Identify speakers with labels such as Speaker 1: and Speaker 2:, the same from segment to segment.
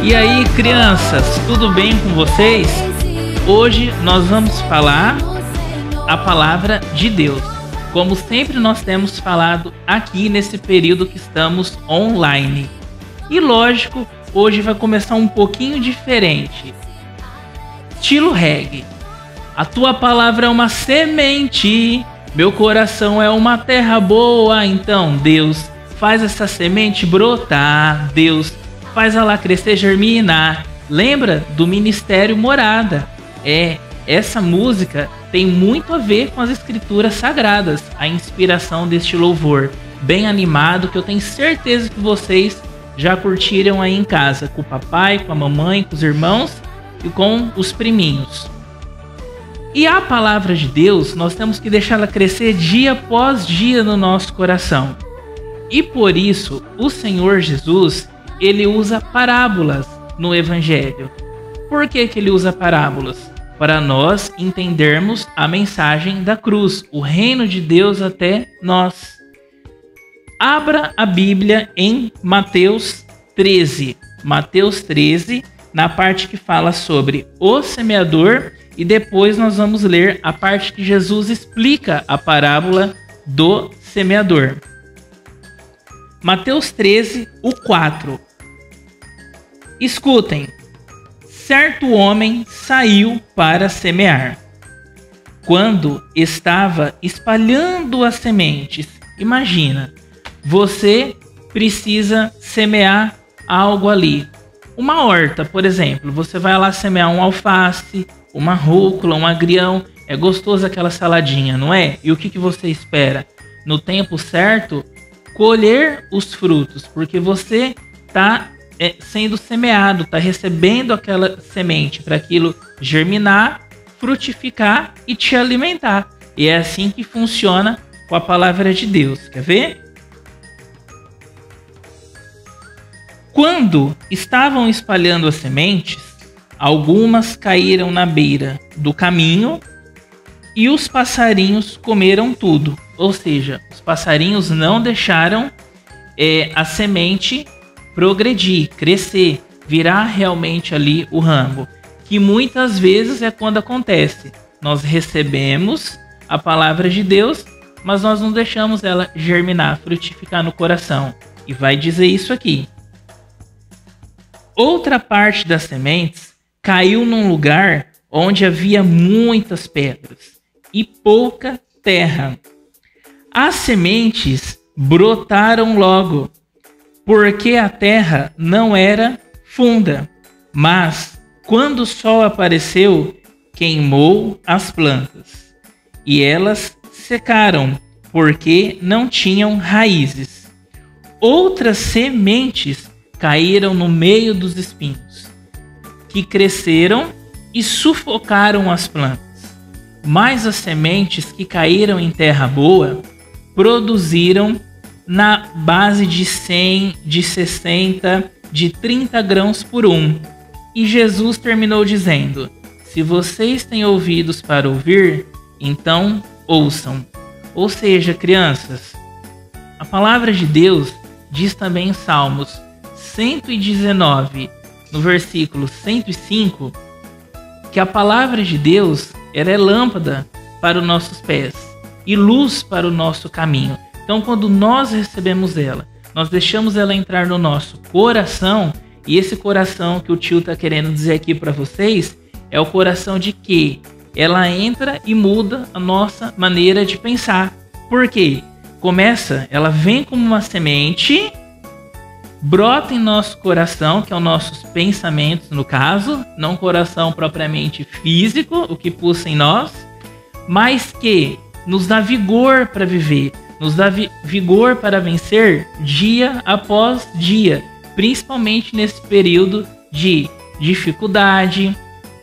Speaker 1: E aí, crianças, tudo bem com vocês? Hoje nós vamos falar a palavra de Deus. Como sempre nós temos falado aqui nesse período que estamos online. E lógico, hoje vai começar um pouquinho diferente. Estilo reggae. A tua palavra é uma semente, meu coração é uma terra boa. Então, Deus, faz essa semente brotar. Deus, faz ela crescer, germinar. Lembra do Ministério Morada? Essa música tem muito a ver com as escrituras sagradas. A inspiração deste louvor bem animado, que eu tenho certeza que vocês já curtiram aí em casa, com o papai, com a mamãe, com os irmãos e com os priminhos. E a palavra de Deus, nós temos que deixá-la crescer dia após dia no nosso coração. E por isso, o Senhor Jesus, ele usa parábolas no Evangelho. Por que ele usa parábolas? Para nós entendermos a mensagem da cruz, o reino de Deus até nós. Abra a Bíblia em Mateus 13. Mateus 13, na parte que fala sobre o semeador, e depois nós vamos ler a parte que Jesus explica a parábola do semeador. Mateus 13, o 4. Escutem. Certo homem saiu para semear. Quando estava espalhando as sementes, imagina, você precisa semear algo ali. Uma horta, por exemplo, você vai lá semear um alface, uma rúcula, um agrião. É gostoso aquela saladinha, não é? E o que você espera? No tempo certo, colher os frutos, porque você está sendo semeado, está recebendo aquela semente para aquilo germinar, frutificar e te alimentar. E é assim que funciona com a palavra de Deus. Quer ver? Quando estavam espalhando as sementes, algumas caíram na beira do caminho e os passarinhos comeram tudo. Ou seja, os passarinhos não deixaram a semente progredir, crescer, virar realmente ali o ramo. Que muitas vezes é quando acontece. Nós recebemos a palavra de Deus, mas nós não deixamos ela germinar, frutificar no coração. E vai dizer isso aqui. Outra parte das sementes caiu num lugar onde havia muitas pedras e pouca terra. As sementes brotaram logo, porque a terra não era funda, mas quando o sol apareceu, queimou as plantas e elas secaram, porque não tinham raízes. Outras sementes caíram no meio dos espinhos, que cresceram e sufocaram as plantas. Mas as sementes que caíram em terra boa produziram na base de 100, de 60, de 30 grãos por um. E Jesus terminou dizendo: se vocês têm ouvidos para ouvir, então ouçam. Ou seja, crianças, a palavra de Deus diz também em Salmos 119, no versículo 105, que a palavra de Deus é lâmpada para os nossos pés e luz para o nosso caminho. Então, quando nós recebemos ela, nós deixamos ela entrar no nosso coração, e esse coração que o tio está querendo dizer aqui para vocês é o coração de que ela entra e muda a nossa maneira de pensar. Por quê? Ela vem como uma semente, brota em nosso coração, que é os nossos pensamentos no caso, não coração propriamente físico, o que pulsa em nós, mas que nos dá vigor para viver, nos dá vigor para vencer dia após dia, principalmente nesse período de dificuldade,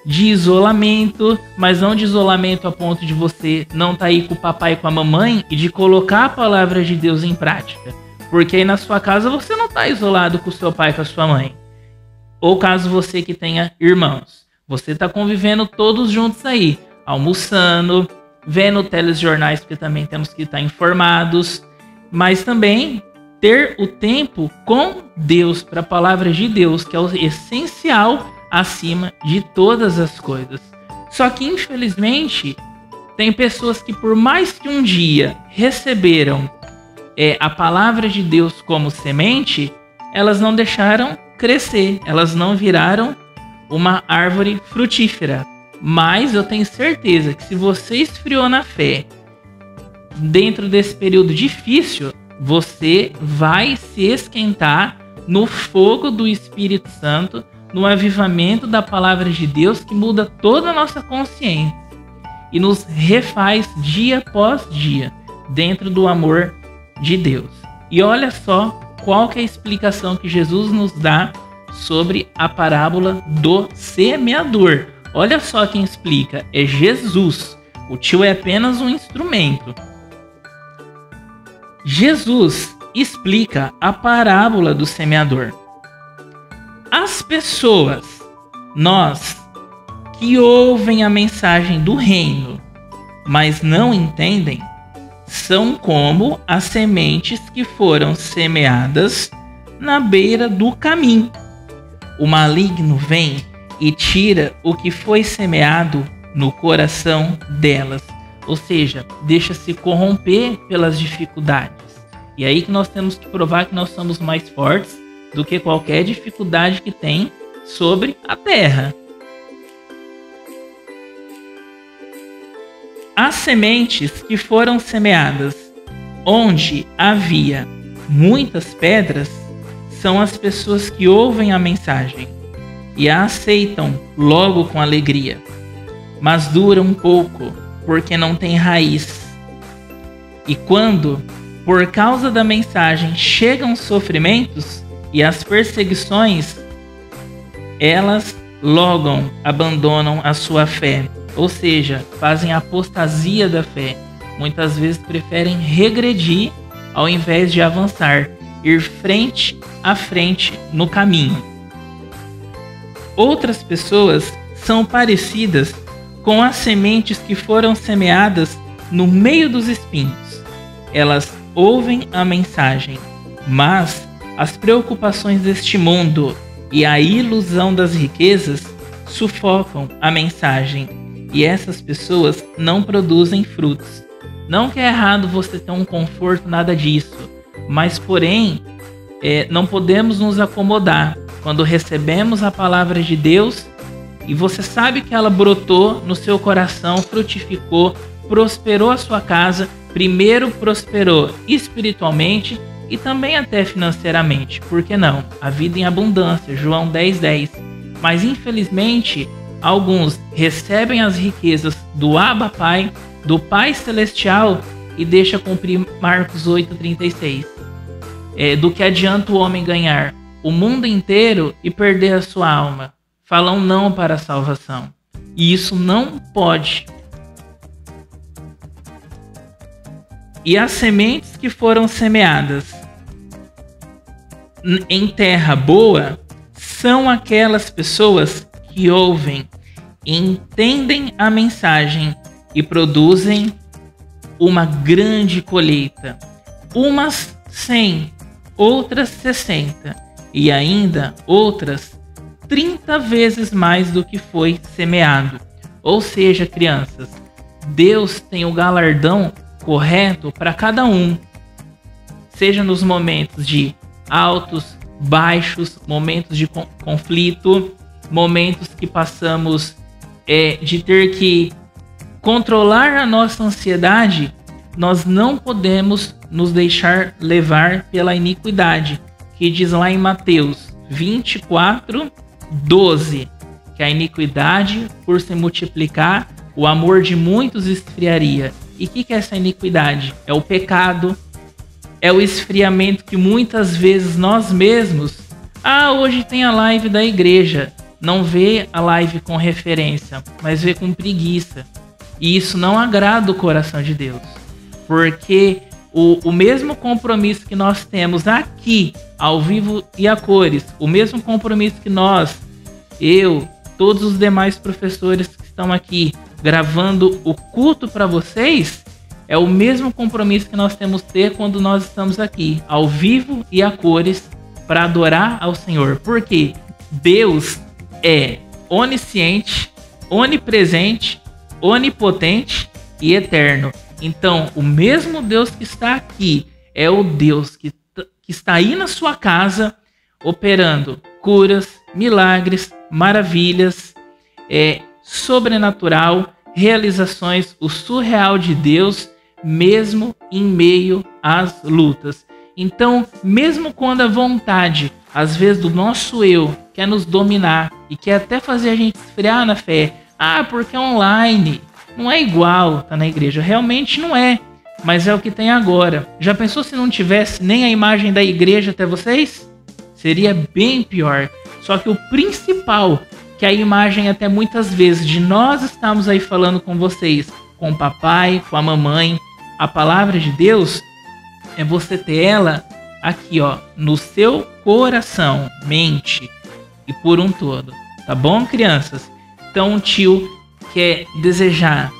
Speaker 1: de isolamento, mas não de isolamento a ponto de você não estar aí com o papai e com a mamãe e de colocar a palavra de Deus em prática. Porque aí na sua casa você não está isolado com o seu pai e com a sua mãe. Ou caso você que tenha irmãos, você está convivendo todos juntos aí, almoçando, vendo telejornais, porque também temos que estar informados, mas também ter o tempo com Deus, para a palavra de Deus, que é o essencial acima de todas as coisas. Só que, infelizmente, tem pessoas que, por mais que um dia receberam a palavra de Deus como semente, elas não deixaram crescer, elas não viraram uma árvore frutífera. Mas eu tenho certeza que se você esfriou na fé dentro desse período difícil, você vai se esquentar no fogo do Espírito Santo, no avivamento da palavra de Deus, que muda toda a nossa consciência e nos refaz dia após dia dentro do amor de Deus. E olha só qual que é a explicação que Jesus nos dá sobre a parábola do semeador. Olha só quem explica, é Jesus. O tio é apenas um instrumento. Jesus explica a parábola do semeador. As pessoas, nós, que ouvem a mensagem do reino, mas não entendem, são como as sementes que foram semeadas na beira do caminho. O maligno vem e tira o que foi semeado no coração delas, ou seja, deixa-se corromper pelas dificuldades. E aí que nós temos que provar que nós somos mais fortes do que qualquer dificuldade que tem sobre a terra. As sementes que foram semeadas onde havia muitas pedras são as pessoas que ouvem a mensagem e a aceitam logo com alegria, mas duram um pouco porque não tem raiz. E quando, por causa da mensagem, chegam os sofrimentos e as perseguições, elas logo abandonam a sua fé, ou seja, fazem a apostasia da fé. Muitas vezes preferem regredir ao invés de avançar, ir frente a frente no caminho. Outras pessoas são parecidas com as sementes que foram semeadas no meio dos espinhos. Elas ouvem a mensagem, mas as preocupações deste mundo e a ilusão das riquezas sufocam a mensagem, e essas pessoas não produzem frutos. Não que é errado você ter um conforto, nada disso, mas porém não podemos nos acomodar. Quando recebemos a palavra de Deus e você sabe que ela brotou no seu coração, frutificou, prosperou a sua casa, primeiro prosperou espiritualmente e também até financeiramente, por que não? A vida em abundância, João 10:10. Mas infelizmente, alguns recebem as riquezas do Abba Pai, do Pai Celestial, e deixa cumprir Marcos 8:36. Do que adianta o homem ganhar o mundo inteiro e perder a sua alma? Falam não para a salvação. E isso não pode. E as sementes que foram semeadas em terra boa são aquelas pessoas que ouvem, entendem a mensagem e produzem uma grande colheita. Umas 100, outras 60 e ainda outras 30 vezes mais do que foi semeado. Ou seja, crianças, Deus tem o galardão correto para cada um. Seja nos momentos de altos, baixos, momentos de conflito, momentos que passamos de ter que controlar a nossa ansiedade, nós não podemos nos deixar levar pela iniquidade, que diz lá em Mateus 24:12, que a iniquidade, por se multiplicar, o amor de muitos esfriaria. E o que é essa iniquidade? É o pecado, é o esfriamento que muitas vezes nós mesmos, hoje tem a live da igreja, não vê a live com referência, mas vê com preguiça. E isso não agrada o coração de Deus, porque o mesmo compromisso que nós temos aqui, ao vivo e a cores, o mesmo compromisso que nós, eu, todos os demais professores que estão aqui gravando o culto para vocês, é o mesmo compromisso que nós temos que ter quando nós estamos aqui, ao vivo e a cores, para adorar ao Senhor. Porque Deus é onisciente, onipresente, onipotente e eterno. Então, o mesmo Deus que está aqui é o Deus que está aí na sua casa, operando curas, milagres, maravilhas, sobrenatural, realizações, o surreal de Deus, mesmo em meio às lutas. Então, mesmo quando a vontade, às vezes, do nosso eu quer nos dominar e quer até fazer a gente esfriar na fé, porque é online, não é igual, tá na igreja. Realmente não é, mas é o que tem agora. Já pensou se não tivesse nem a imagem da igreja até vocês? Seria bem pior. Só que o principal, que a imagem até muitas vezes de nós estamos aí falando com vocês, com o papai, com a mamãe, a palavra de Deus, é você ter ela aqui, ó, no seu coração, mente e por um todo. Tá bom, crianças? Então o tio quer desejar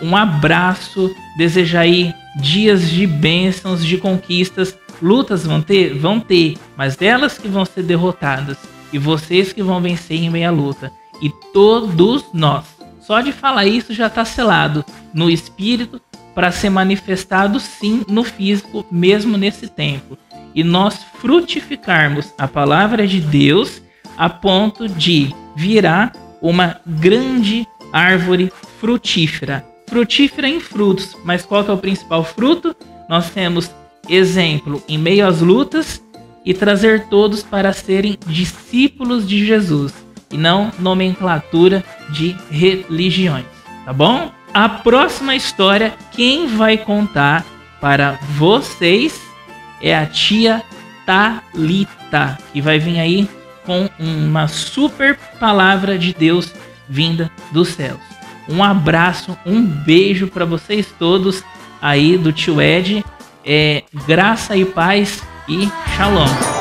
Speaker 1: um abraço, desejar aí dias de bênçãos, de conquistas. Lutas vão ter, mas elas que vão ser derrotadas e vocês que vão vencer em meio à luta. E todos nós, só de falar isso já está selado no espírito para ser manifestado sim no físico, mesmo nesse tempo. E nós frutificarmos a palavra de Deus a ponto de virar uma grande árvore frutífera. Frutífera em frutos, mas qual que é o principal fruto? Nós temos exemplo em meio às lutas e trazer todos para serem discípulos de Jesus e não nomenclatura de religiões, tá bom? A próxima história, quem vai contar para vocês é a tia Thalita, que vai vir aí com uma super palavra de Deus vinda dos céus. Um abraço, um beijo para vocês todos aí do tio Ed. Graça e paz e shalom.